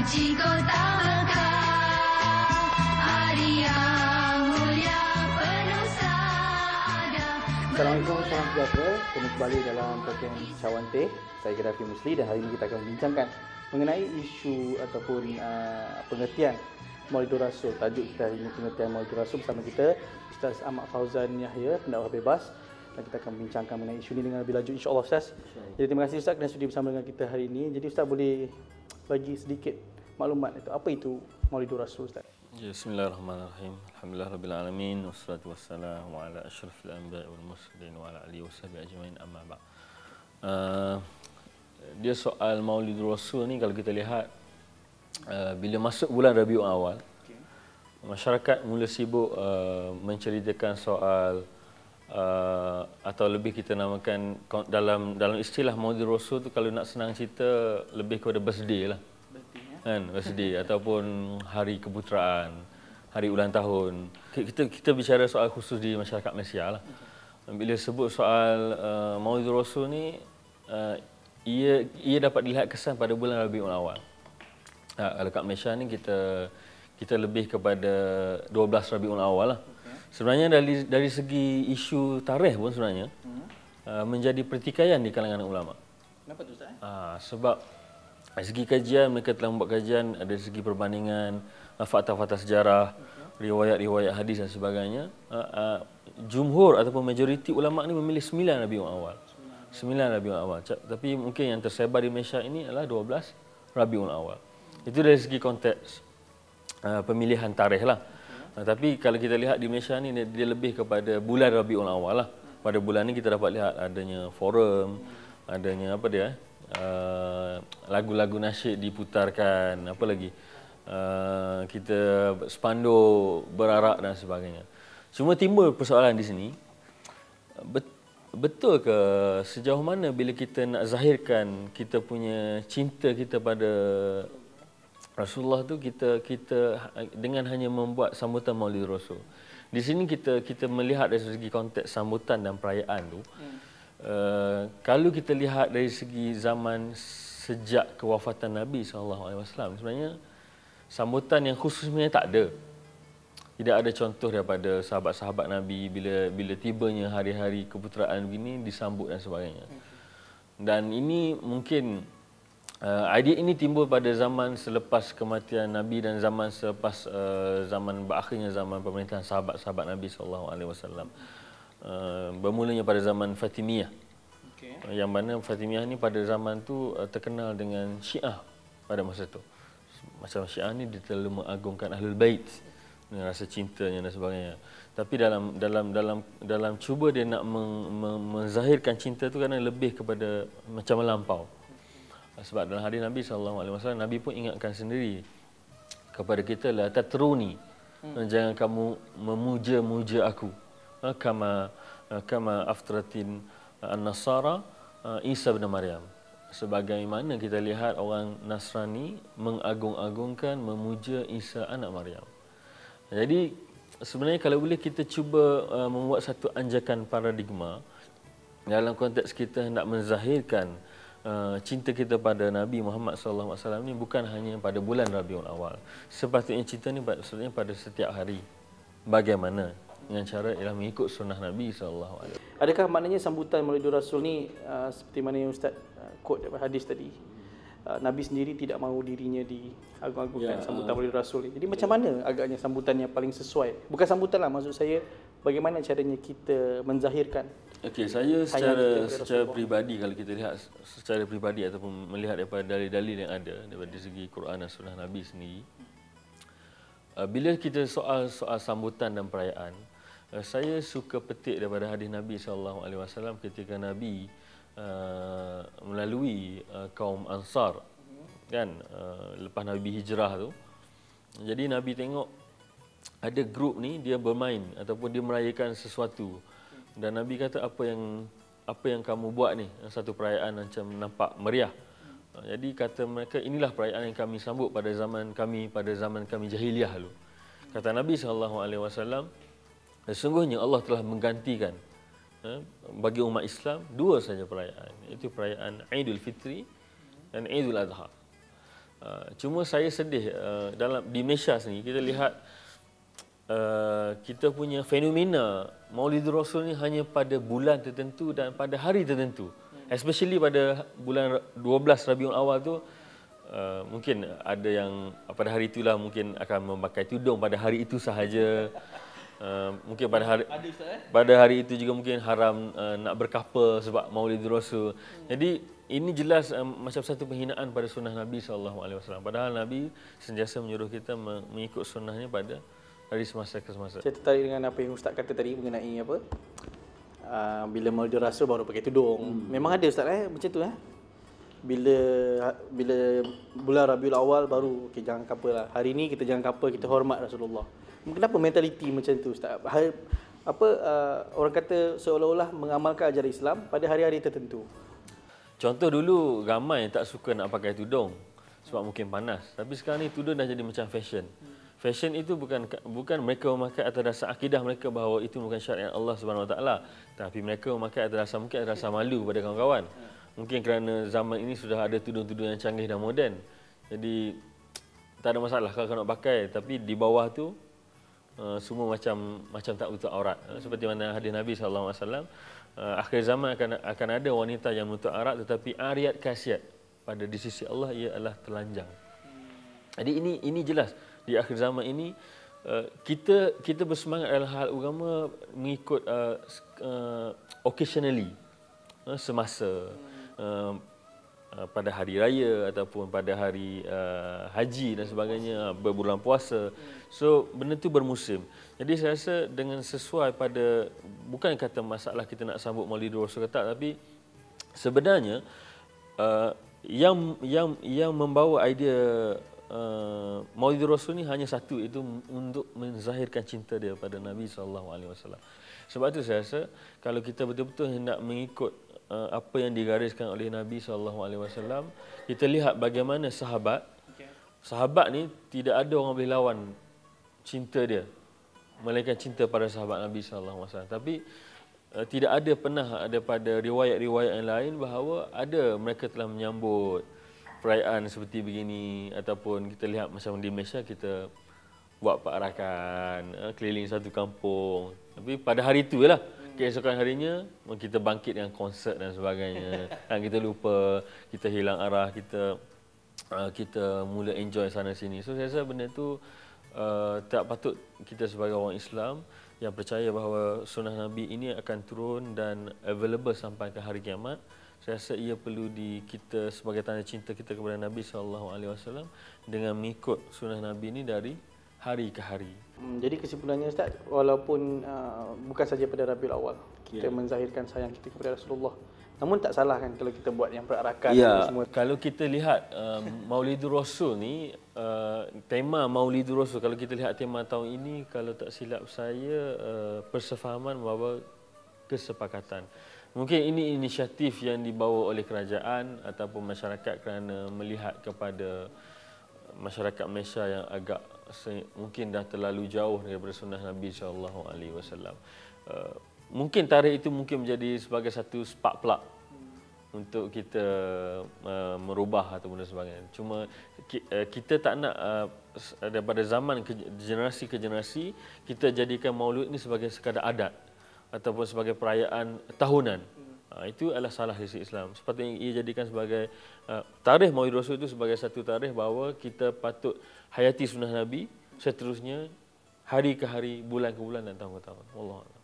Suci kota Mekah, hari yang mulia penuh saada. Assalamualaikum, salam sejahtera. Kami kembali dalam program Cawanteh. Saya Gaddafi Musli dan hari ini kita akan membincangkan mengenai isu ataupun pengertian Maulidur Rasul. Tajuk kita hari ini pengertian Maulidur Rasul. Bersama kita Ustaz Ahmad Fauzan Yahya, pendakwah bebas, dan kita akan membincangkan mengenai isu ini dengan lebih lanjut, insya-Allah Ustaz. Jadi terima kasih Ustaz kerana sudi bersama dengan kita hari ini. Jadi Ustaz boleh bagi sedikit maklumat itu apa itu Maulidur Rasul Ustaz? Ya, bismillahirrahmanirrahim. Alhamdulillahirabbil alamin wassalatu wassalamu ala asyrafil anbiya'i wal mursalin wa ala alihi washabihi ajmain amma ba'd. Dia soal Maulidur Rasul ni kalau kita lihat bila masuk bulan Rabiul Awal, masyarakat mula sibuk menceritakan soal atau lebih kita namakan dalam istilah Maulidur Rasul tu, kalau nak senang cerita lebih kepada birthday lah. Kan, birthday ataupun hari keputeraan, hari ulang tahun. Kita bicara soal khusus di masyarakat Malaysia lah. Bila sebut soal Maulidur Rasul ni, ia dapat dilihat kesan pada bulan Rabiul Awal. Kalau kat Malaysia ni kita lebih kepada 12 Rabiul Awal lah. Sebenarnya dari segi isu tarikh pun sebenarnya menjadi pertikaian di kalangan ulama. Kenapa tu Ustaz? Sebab dari segi kajian, mereka telah membuat kajian dari segi perbandingan fakta-fakta sejarah, riwayat-riwayat hadis dan sebagainya. Jumhur ataupun majoriti ulama ni memilih 9 Rabiul Awal. 9 Rabiul Awal. Tapi mungkin yang tersebar di Malaysia ini adalah 12 Rabiul Awal. Itu dari segi konteks pemilihan tarikh lah. Tapi kalau kita lihat di Malaysia ni, dia lebih kepada bulan Rabiul Awal lah. Pada bulan ni kita dapat lihat adanya forum, adanya apa dia, lagu-lagu nasyid diputarkan, apa lagi, kita spanduk berarak dan sebagainya. Cuma timbul persoalan di sini, betul ke sejauh mana bila kita nak zahirkan kita punya cinta kita pada Rasulullah tu, kita dengan hanya membuat sambutan Maulidur Rasul. Di sini kita melihat dari segi konteks sambutan dan perayaan tu. Kalau kita lihat dari segi zaman sejak kewafatan Nabi SAW, sebenarnya sambutan yang khusus sebenarnya tak ada. Tidak ada contoh daripada sahabat-sahabat Nabi bila tibanya hari-hari keputeraan begini disambut dan sebagainya. Dan ini mungkin idea ini timbul pada zaman selepas kematian Nabi dan zaman selepas zaman berakhirnya zaman pemerintahan sahabat-sahabat Nabi SAW. Bermulanya pada zaman Fatimiyah. Yang mana Fatimiyah ni pada zaman tu terkenal dengan Syiah pada masa tu. Macam Syiah ni dia terlalu mengagungkan Ahlul Bait dengan rasa cintanya dan sebagainya. Tapi dalam cuba dia nak menzahirkan cinta tu kerana lebih kepada macam melampau. Sebab dalam hadis Nabi SAW, Nabi pun ingatkan sendiri kepada kita, la tatruni, jangan kamu memuja-muja aku. Kama aftratin an-Nasara Isa bin Maryam. Sebagaimana kita lihat orang Nasrani mengagung-agungkan, memuja Isa anak Maryam. Jadi sebenarnya kalau boleh kita cuba membuat satu anjakan paradigma dalam konteks kita hendak menzahirkan cinta kita pada Nabi Muhammad SAW ni bukan hanya pada bulan Rabiul Awal. Sepatutnya cinta ni maksudnya pada setiap hari. Bagaimana? Dengan cara ialah mengikut sunnah Nabi SAW. Adakah maknanya sambutan Maulidur Rasul ni seperti mana yang Ustaz quote daripada hadis tadi, Nabi sendiri tidak mahu dirinya diagung-agungkan sambutan Maulidur Rasul ni. Jadi macam mana agaknya sambutan yang paling sesuai? Bukan sambutan lah, maksud saya bagaimana caranya kita menzahirkan. Okey, saya secara peribadi, kalau kita lihat secara peribadi ataupun melihat daripada dalil-dalil yang ada daripada segi Quran dan sunnah Nabi sendiri, bila kita soal sambutan dan perayaan, saya suka petik daripada hadis Nabi SAW ketika Nabi melalui kaum Ansar, kan, lepas Nabi hijrah tu. Jadi Nabi tengok ada grup ni dia bermain ataupun dia merayakan sesuatu, dan Nabi kata, apa yang kamu buat ni, satu perayaan macam nampak meriah. Jadi kata mereka, inilah perayaan yang kami sambut pada zaman kami jahiliah dulu. Kata Nabi SAW, sesungguhnya Allah telah menggantikan bagi umat Islam dua saja perayaan, iaitu perayaan Aidul Fitri dan Aidul Adha. Cuma saya sedih di Malaysia sendiri kita lihat kita punya fenomena Maulidur Rasul ni hanya pada bulan tertentu dan pada hari tertentu. Especially pada bulan 12 Rabiul Awal tu mungkin ada yang pada hari itulah mungkin akan memakai tudung pada hari itu sahaja. Mungkin pada hari itu juga mungkin haram nak berkapa sebab Maulidur Rasul. Jadi ini jelas macam satu penghinaan pada sunnah Nabi SAW. Padahal Nabi sentiasa menyuruh kita mengikut sunnahnya pada dari semasa ke semasa. Saya tertarik dengan apa yang Ustaz kata tadi mengenai apa? Bila Maulidur Rasul baru pakai tudung. Memang ada Ustaz macam tu Bila bulan Rabiul Awal baru jangan kapal lah. Hari ni kita jangan kapal, kita hormat Rasulullah. Kenapa mentaliti macam tu Ustaz? Orang kata seolah-olah mengamalkan ajaran Islam pada hari-hari tertentu. Contoh dulu ramai tak suka nak pakai tudung sebab mungkin panas. Tapi sekarang ni tudung dah jadi macam fashion. Fashion itu bukan mereka memakai atas dasar akidah mereka bahawa itu bukan syariat Allah Subhanahu Wa Taala, tapi mereka memakai atas dasar mungkin atas dasar malu pada kawan-kawan. Mungkin kerana zaman ini sudah ada tudung-tudung yang canggih dan moden. Jadi tak ada masalah kalau nak pakai, tapi di bawah tu semua macam tak tutup aurat. Seperti mana hadis Nabi sallallahu alaihi wasallam, akhir zaman akan ada wanita yang menutup aurat tetapi ariat khasiat pada di sisi Allah ia adalah telanjang. Jadi ini jelas di akhir zaman ini kita bersemangat dalam hal agama mengikut occasionally, semasa pada hari raya ataupun pada hari haji dan sebagainya, berbulan puasa. So benda tu bermusim. Jadi saya rasa dengan sesuai pada, bukan kata masalah kita nak sambut Maulidur Rasul ke tak, tapi sebenarnya yang membawa idea Maulidur Rasul ni hanya satu, itu untuk menzahirkan cinta dia pada Nabi SAW. Sebab itu saya rasa kalau kita betul-betul hendak mengikut apa yang digariskan oleh Nabi SAW, kita lihat bagaimana sahabat ni tidak ada orang boleh lawan cinta dia, melainkan cinta pada sahabat Nabi SAW. Tapi tidak ada pernah ada pada riwayat-riwayat yang lain bahawa ada mereka telah menyambut perayaan seperti begini, ataupun kita lihat macam di Malaysia kita buat perarakan keliling satu kampung, tapi pada hari itu lah, keesokan harinya kita bangkit dengan konsert dan sebagainya, dan kita lupa, kita hilang arah, kita mula enjoy sana sini. So saya rasa benda tu tak patut kita sebagai orang Islam yang percaya bahawa sunnah Nabi ini akan turun dan available sampai ke hari kiamat. Saya rasa ia perlu kita sebagai tanda cinta kita kepada Nabi SAW dengan mengikut sunnah Nabi ini dari hari ke hari. Jadi kesimpulannya Ustaz, walaupun bukan saja pada Rabiul Awal kita menzahirkan sayang kita kepada Rasulullah, namun tak salah kan kalau kita buat yang perarakan semua. Kalau kita lihat Maulidur Rasul ni, tema Maulidur Rasul, kalau kita lihat tema tahun ini, kalau tak silap saya persefahaman bahawa kesepakatan. Mungkin ini inisiatif yang dibawa oleh kerajaan ataupun masyarakat kerana melihat kepada masyarakat Malaysia yang agak mungkin dah terlalu jauh daripada sunnah Nabi SAW. Mungkin tarikh itu mungkin menjadi sebagai satu spark plug untuk kita merubah atau benda sebagainya. Cuma kita tak nak daripada zaman generasi ke generasi kita jadikan Maulid ini sebagai sekadar adat ataupun sebagai perayaan tahunan. Itu adalah salah sisi Islam. Sepatutnya ia jadikan sebagai tarikh Maulidur Rasul itu sebagai satu tarikh bahawa kita patut hayati sunnah Nabi seterusnya, hari ke hari, bulan ke bulan dan tahun ke tahun. Wallahualam.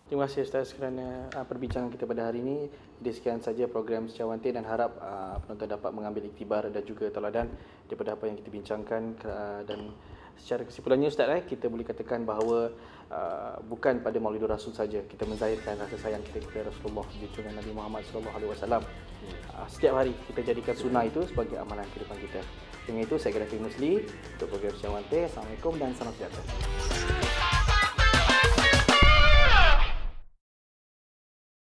Terima kasih Ustaz kerana perbincangan kita pada hari ini. Jadi sekian saja program Secawanti dan harap penonton dapat mengambil iktibar dan juga teladan daripada apa yang kita bincangkan. Dan secara kesimpulannya Ustaz, kita boleh katakan bahawa bukan pada Maulidur Rasul saja kita menzahirkan rasa sayang kita kepada Rasulullah junjungan Nabi Muhammad SAW. Setiap hari kita jadikan sunnah itu sebagai amalan kehidupan kita. Dengan itu saya Grafi Musli untuk program Secawanti. Assalamualaikum dan salam sejahtera.